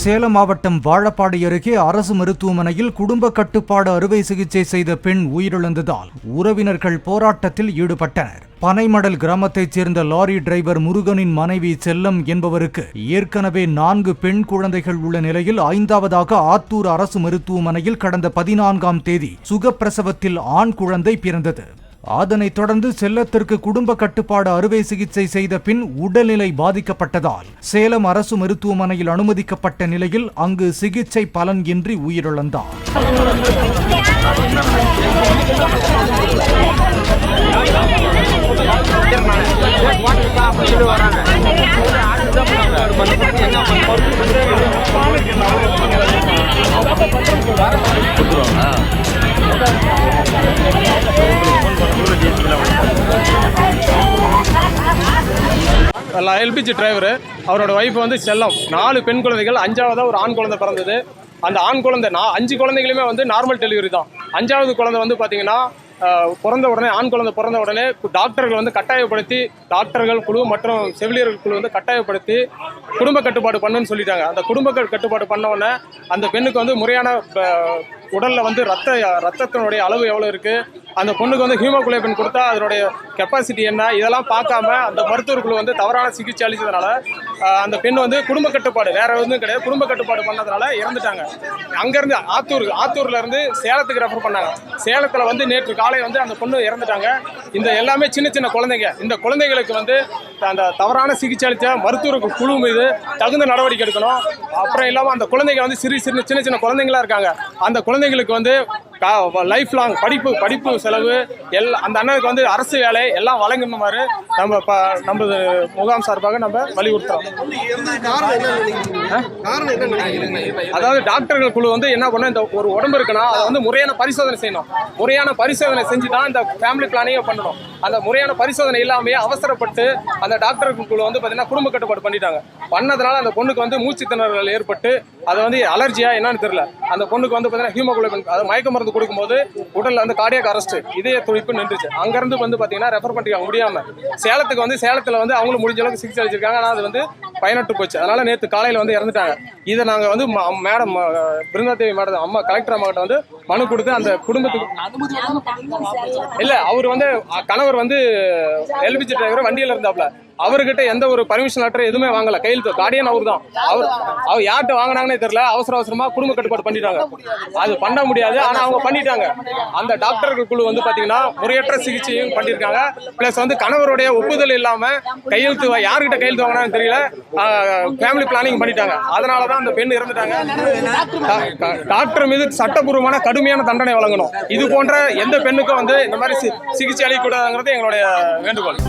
சேலம் மாவட்டம் வாழப்பாடி அருகே அரசு மருத்துவமனையில் குடும்ப கட்டுப்பாடு அறுவை சிகிச்சை செய்த பெண் உயிரிழந்ததால் உறவினர்கள் போராட்டத்தில் ஈடுபட்டனர். பனைமடல் கிராமத்தைச் சேர்ந்த லாரி டிரைவர் முருகனின் மனைவி செல்லம் என்பவருக்கு ஏற்கனவே 4 பெண் குழந்தைகள் உள்ள நிலையில் 5வதாக ஆத்தூர் அரசு மருத்துவமனையில் கடந்த 14ஆம் தேதி சுகப்பிரசவத்தில் ஆண் குழந்தை பிறந்தது. அதனைத் தொடர்ந்து செல்லத்திற்கு குடும்ப கட்டுப்பாடு அறுவை சிகிச்சை செய்த பின் உடல்நிலை பாதிக்கப்பட்டதால் சேலம் அரசு மருத்துவமனையில் அனுமதிக்கப்பட்ட நிலையில் அங்கு சிகிச்சை பலன் இன்றி உயிரிழந்தார். எல்பிஜி டிரைவர் அவரோட ஒய்ஃப் வந்து செல்லம். 4 பெண் குழந்தைகள், 5வதா ஒரு ஆண் குழந்தை பிறந்தது. அந்த ஆண் குழந்தை 5 குழந்தைகளுமே வந்து நார்மல் டெலிவரி தான். 5வது குழந்தை வந்து பார்த்தீங்கன்னா பிறந்த உடனே, ஆண் குழந்தை பிறந்த உடனே டாக்டர்கள் வந்து கட்டாயப்படுத்தி, டாக்டர்கள் குழு மற்றும் செவிலியர்கள் குழு வந்து கட்டாயப்படுத்தி குடும்ப கட்டுப்பாடு பண்ணுன்னு சொல்லிட்டாங்க. அந்த குடும்ப கட்டுப்பாடு பண்ண உடனே அந்த பெண்ணுக்கு வந்து முறையான உடலில் வந்து ரத்தத்தினுடைய அளவு எவ்வளோ இருக்குது, அந்த பொண்ணுக்கு வந்து ஹீமோகுளோபின் கொடுத்தா அதனுடைய கெப்பாசிட்டி என்ன, இதெல்லாம் பார்க்காம அந்த மருத்துவர் குழு வந்து தவறான சிகிச்சை அளித்ததுனால அந்த பெண் வந்து குடும்ப கட்டுப்பாடு, வேற எதுவும் கிடையாது, குடும்ப கட்டுப்பாடு பண்ணதுனால இறந்துட்டாங்க. அங்கேருந்து ஆத்தூர்ல இருந்து சேலத்துக்கு ரெஃபர் பண்ணாங்க. சேலத்தில் வந்து நேற்று காலை வந்து அந்த பொண்ணு இறந்துட்டாங்க. இந்த எல்லாமே சின்ன சின்ன குழந்தைங்க. இந்த குழந்தைகளுக்கு வந்து அந்த தவறான சிகிச்சை அளித்த மருத்துவ குழு மீது தகுந்த நடவடிக்கை எடுக்கணும். அப்புறம் இல்லாமல் அந்த குழந்தைங்க வந்து சின்ன சின்ன குழந்தைங்களா இருக்காங்க. அந்த குழந்தைங்களுக்கு வந்து லைஃப் லாங் படிப்பு செலவு அந்த அண்ணனுக்கு வந்து அரசு வேலை எல்லாம் வழங்கணுமாறு நம்ம முகாம் சார்பாக நம்ம வலியுறுத்துறோம். அதாவது டாக்டர்கள் குழு வந்து என்ன பண்ண, இந்த ஒரு உடம்பு இருக்குன்னா அதை வந்து முறையான பரிசோதனை செய்யணும். முறையான பரிசோதனை செஞ்சு தான் இந்த ஃபேமிலி பிளானிங்கை பண்ணணும். அந்த முறையான பரிசோதனை இல்லாமே அவசரப்பட்டு அந்த டாக்டர்கள் குழு வந்து பார்த்தீங்கன்னா குடும்ப கட்டுப்பாடு பண்ணிட்டாங்க. பண்ணதுனால அந்த பொண்ணுக்கு வந்து மூச்சு திணறல் ஏற்பட்டு அது வந்து அலர்ஜியா என்னன்னு தெரியல. அந்த பொண்ணுக்கு வந்து பார்த்தீங்கன்னா ஹீமோகுளோபின், அது மயக்க மருந்து கொடுக்கும்போது உடல்ல வந்து கார்டியாக் அரெஸ்ட், இதய துடிப்பு நின்றுச்சு. அங்கிருந்து வந்து பார்த்தீங்கன்னா ரெஃபர் பண்ணிக்க முடியாம சேலத்துக்கு வந்து சேலத்தில் வந்து அவங்களும் முடிஞ்ச அளவுக்கு சிகிச்சை அளிச்சிருக்காங்க. ஆனால் அது வந்து பயனற்று போச்சு. அதனால நேற்று காலையில் வந்து இறந்துட்டாங்க. இதை நாங்கள் வந்து மேடம் பிருந்தாதேவி மேடம் அம்மா கலெக்டர் அம்மாக்கிட்ட வந்து மனு கொடுத்து அந்த குடும்பத்துக்கு இல்லை, அவர் வந்து கணவர் வந்து எல்பிஜி டிரைவர் வண்டியில் இருந்தாப்ல, அவர்கிட்ட எந்த ஒரு பர்மிஷன் லெட்டர் எதுவுமே வாங்கல. கையெழுத்து கார்டியன் அவர் தான். அவர் யார்கிட்ட வாங்கினாங்கன்னே தெரியல. அவசரமா குடும்ப கட்டுப்பாடு பண்ணிட்டாங்க. அது பண்ண முடியாது, ஆனா அவங்க பண்ணிட்டாங்க. அந்த டாக்டர்கள் குழு வந்து பாத்தீங்கன்னா முறையற்ற சிகிச்சையும் பண்ணிருக்காங்க. பிளஸ் வந்து கணவருடைய ஒப்புதல் இல்லாம கையெழுத்து யார்கிட்ட கையெழுத்து வாங்கினாங்கன்னு தெரியல, ஃபேமிலி பிளானிங் பண்ணிட்டாங்க. அதனாலதான் அந்த பெண் இறந்துட்டாங்க. டாக்டர் மீது சட்டப்பூர்வமான கடுமையான தண்டனை வழங்கணும். இது போன்ற எந்த பெண்ணுக்கும் வந்து இந்த மாதிரி சிகிச்சை அளிக்கக்கூடாதுங்கிறது எங்களுடைய வேண்டுகோள்.